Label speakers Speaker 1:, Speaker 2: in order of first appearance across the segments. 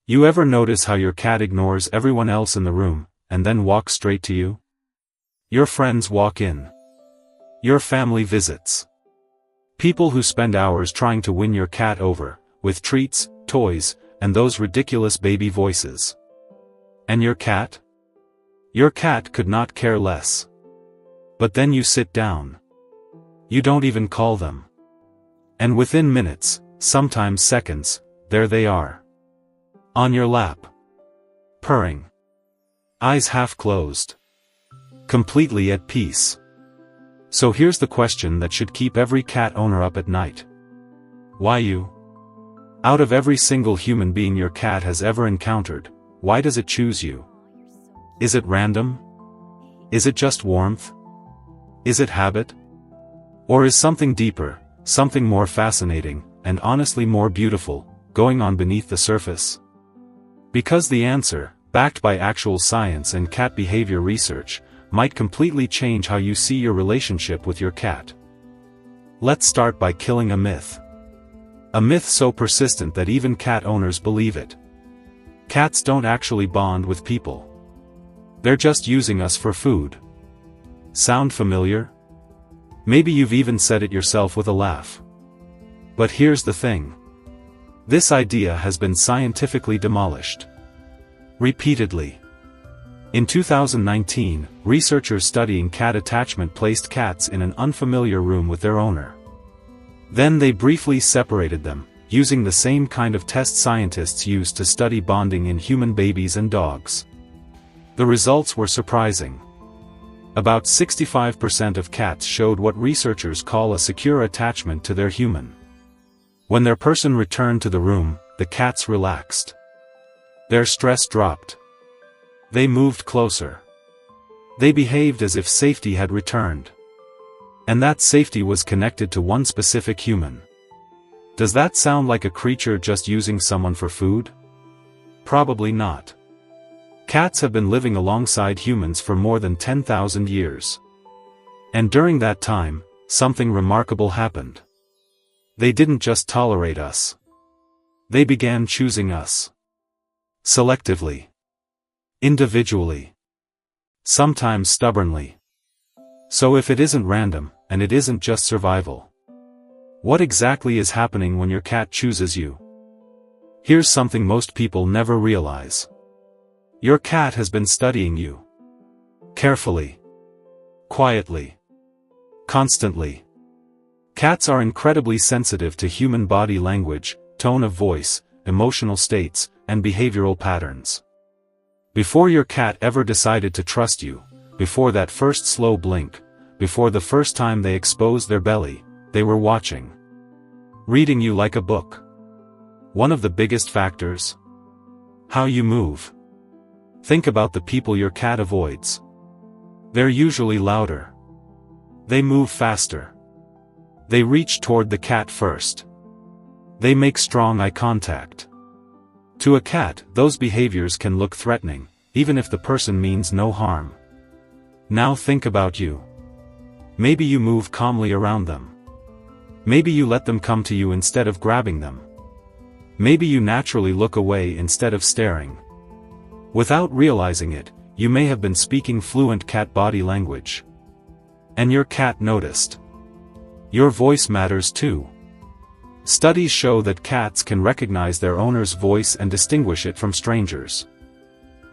Speaker 1: You ever notice how your cat ignores everyone else in the room, and then walks straight to you? Your friends walk in. Your family visits. People who spend hours trying to win your cat over, with treats, toys, and those ridiculous baby voices. And your cat? Your cat could not care less. But then you sit down. You don't even call them. And within minutes, sometimes seconds, there they are. On your lap. Purring. Eyes half closed. Completely at peace. So here's the question that should keep every cat owner up at night. Why you? Out of every single human being your cat has ever encountered, why does it choose you? Is it random? Is it just warmth? Is it habit? Or is something deeper, something more fascinating, and honestly more beautiful, going on beneath the surface? Because the answer, backed by actual science and cat behavior research, might completely change how you see your relationship with your cat. Let's start by killing a myth. A myth so persistent that even cat owners believe it. Cats don't actually bond with people. They're just using us for food. Sound familiar? Maybe you've even said it yourself with a laugh. But here's the thing. This idea has been scientifically demolished. Repeatedly. In 2019, researchers studying cat attachment placed cats in an unfamiliar room with their owner. Then they briefly separated them, using the same kind of test scientists use to study bonding in human babies and dogs. The results were surprising. About 65% of cats showed what researchers call a secure attachment to their human. When their person returned to the room, the cats relaxed. Their stress dropped. They moved closer. They behaved as if safety had returned. And that safety was connected to one specific human. Does that sound like a creature just using someone for food? Probably not. Cats have been living alongside humans for more than 10,000 years. And during that time, something remarkable happened. They didn't just tolerate us. They began choosing us. Selectively. Individually. Sometimes stubbornly. So if it isn't random, and it isn't just survival, what exactly is happening when your cat chooses you? Here's something most people never realize. Your cat has been studying you. Carefully. Quietly. Constantly. Cats are incredibly sensitive to human body language, tone of voice, emotional states, and behavioral patterns. Before your cat ever decided to trust you, before that first slow blink, before the first time they exposed their belly, they were watching. Reading you like a book. One of the biggest factors? How you move. Think about the people your cat avoids. They're usually louder. They move faster. They reach toward the cat first. They make strong eye contact. To a cat, those behaviors can look threatening, even if the person means no harm. Now think about you. Maybe you move calmly around them. Maybe you let them come to you instead of grabbing them. Maybe you naturally look away instead of staring. Without realizing it, you may have been speaking fluent cat body language. And your cat noticed. Your voice matters too. Studies show that cats can recognize their owner's voice and distinguish it from strangers.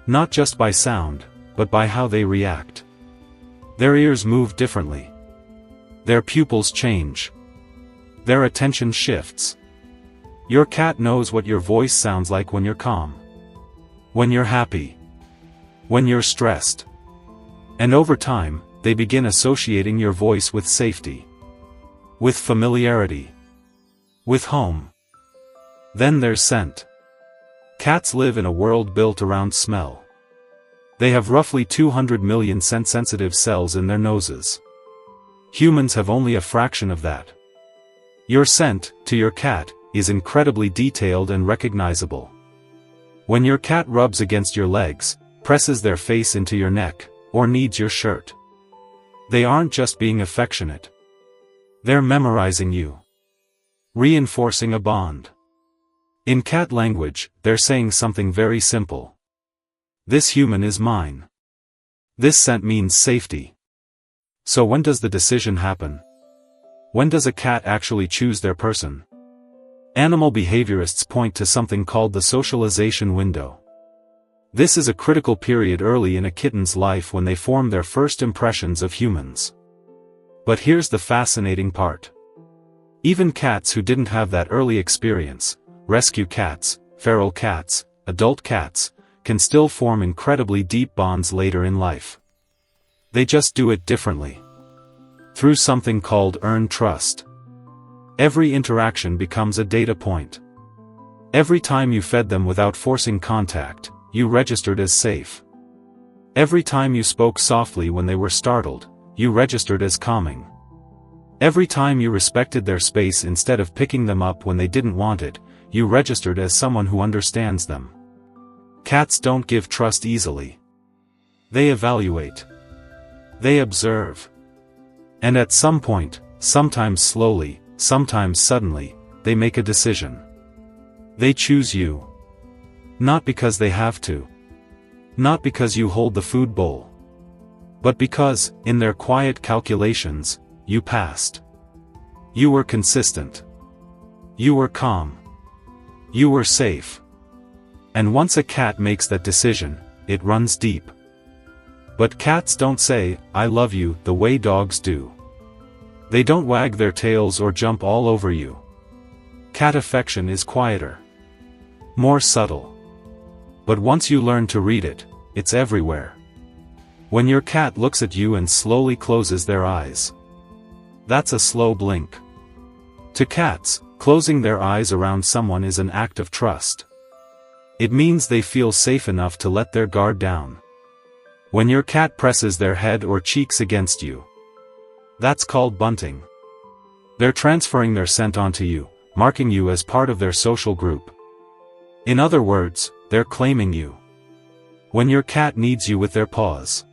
Speaker 1: Not just by sound, but by how they react. Their ears move differently. Their pupils change. Their attention shifts. Your cat knows what your voice sounds like when you're calm. When you're happy. When you're stressed. And over time, they begin associating your voice with safety. With familiarity. With home. Then there's scent. Cats live in a world built around smell. They have roughly 200 million scent-sensitive cells in their noses. Humans have only a fraction of that. Your scent, to your cat, is incredibly detailed and recognizable. When your cat rubs against your legs, presses their face into your neck, or needs your shirt, they aren't just being affectionate. They're memorizing you. Reinforcing a bond. In cat language, they're saying something very simple. This human is mine. This scent means safety. So when does the decision happen? When does a cat actually choose their person? Animal behaviorists point to something called the socialization window. This is a critical period early in a kitten's life when they form their first impressions of humans. But here's the fascinating part. Even cats who didn't have that early experience, rescue cats, feral cats, adult cats, can still form incredibly deep bonds later in life. They just do it differently. Through something called earned trust. Every interaction becomes a data point. Every time you fed them without forcing contact, you registered as safe. Every time you spoke softly when they were startled, you registered as calming. Every time you respected their space instead of picking them up when they didn't want it, you registered as someone who understands them. Cats don't give trust easily. They evaluate. They observe. And at some point, sometimes slowly, sometimes suddenly, they make a decision. They choose you. Not because they have to. Not because you hold the food bowl. But because, in their quiet calculations, you passed. You were consistent. You were calm. You were safe. And once a cat makes that decision, it runs deep. But cats don't say, "I love you," the way dogs do. They don't wag their tails or jump all over you. Cat affection is quieter. More subtle. But once you learn to read it, it's everywhere. When your cat looks at you and slowly closes their eyes. That's a slow blink. To cats, closing their eyes around someone is an act of trust. It means they feel safe enough to let their guard down. When your cat presses their head or cheeks against you, that's called bunting. They're transferring their scent onto you, marking you as part of their social group. In other words, they're claiming you. When your cat needs you with their paws.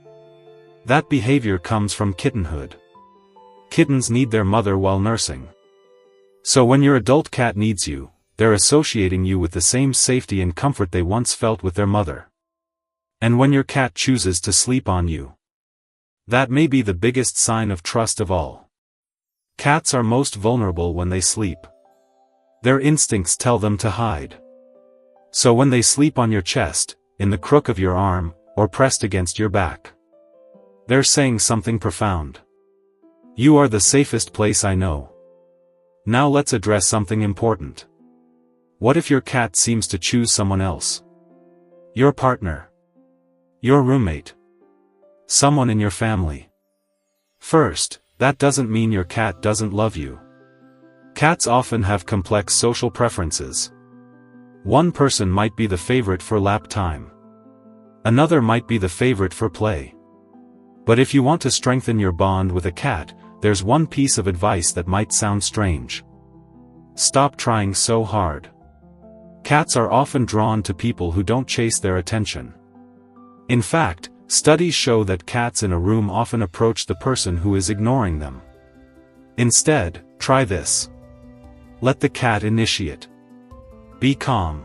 Speaker 1: That behavior comes from kittenhood. Kittens need their mother while nursing. So when your adult cat needs you, they're associating you with the same safety and comfort they once felt with their mother. And when your cat chooses to sleep on you, that may be the biggest sign of trust of all. Cats are most vulnerable when they sleep. Their instincts tell them to hide. So when they sleep on your chest, in the crook of your arm, or pressed against your back, they're saying something profound. You are the safest place I know. Now let's address something important. What if your cat seems to choose someone else? Your partner. Your roommate. Someone in your family. First, that doesn't mean your cat doesn't love you. Cats often have complex social preferences. One person might be the favorite for lap time. Another might be the favorite for play. But if you want to strengthen your bond with a cat, there's one piece of advice that might sound strange. Stop trying so hard. Cats are often drawn to people who don't chase their attention. In fact, studies show that cats in a room often approach the person who is ignoring them. Instead, try this. Let the cat initiate. Be calm.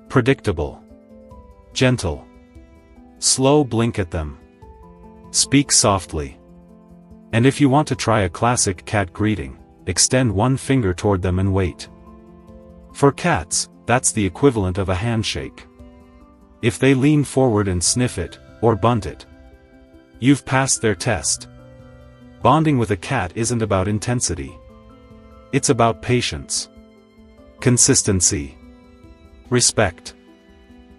Speaker 1: Predictable. Gentle. Slow blink at them. Speak softly. And if you want to try a classic cat greeting, extend one finger toward them and wait. For cats, that's the equivalent of a handshake. If they lean forward and sniff it, or bunt it, you've passed their test. Bonding with a cat isn't about intensity. It's about patience. Consistency. Respect.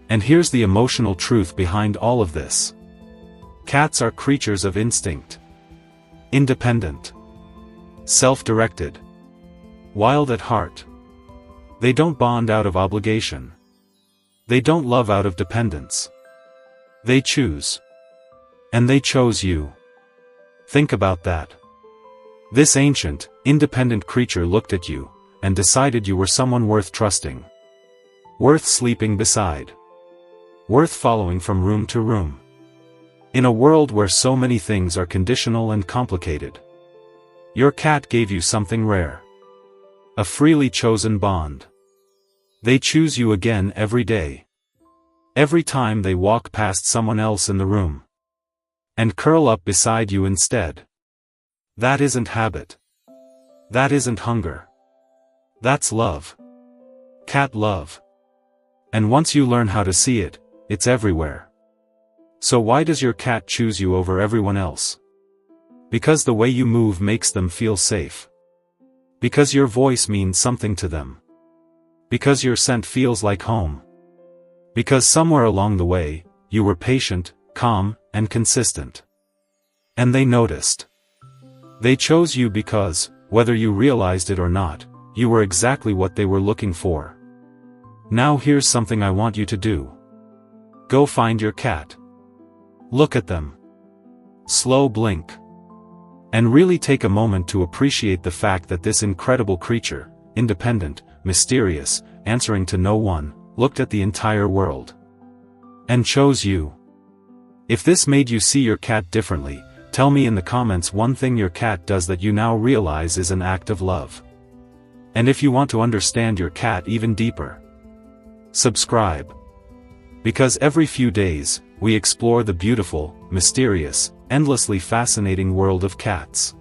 Speaker 1: And here's the emotional truth behind all of this. Cats are creatures of instinct. Independent. Self-directed. Wild at heart. They don't bond out of obligation. They don't love out of dependence. They choose. And they chose you. Think about that. This ancient, independent creature looked at you, and decided you were someone worth trusting. Worth sleeping beside. Worth following from room to room. In a world where so many things are conditional and complicated, your cat gave you something rare. A freely chosen bond. They choose you again every day. Every time they walk past someone else in the room. And curl up beside you instead. That isn't habit. That isn't hunger. That's love. Cat love. And once you learn how to see it, it's everywhere. So why does your cat choose you over everyone else? Because the way you move makes them feel safe. Because your voice means something to them. Because your scent feels like home. Because somewhere along the way, you were patient, calm, and consistent. And they noticed. They chose you because, whether you realized it or not, you were exactly what they were looking for. Now here's something I want you to do. Go find your cat. Look at them. Slow blink. And really take a moment to appreciate the fact that this incredible creature, independent, mysterious, answering to no one, looked at the entire world. And chose you. If this made you see your cat differently, tell me in the comments one thing your cat does that you now realize is an act of love. And if you want to understand your cat even deeper, subscribe. Because every few days, we explore the beautiful, mysterious, endlessly fascinating world of cats.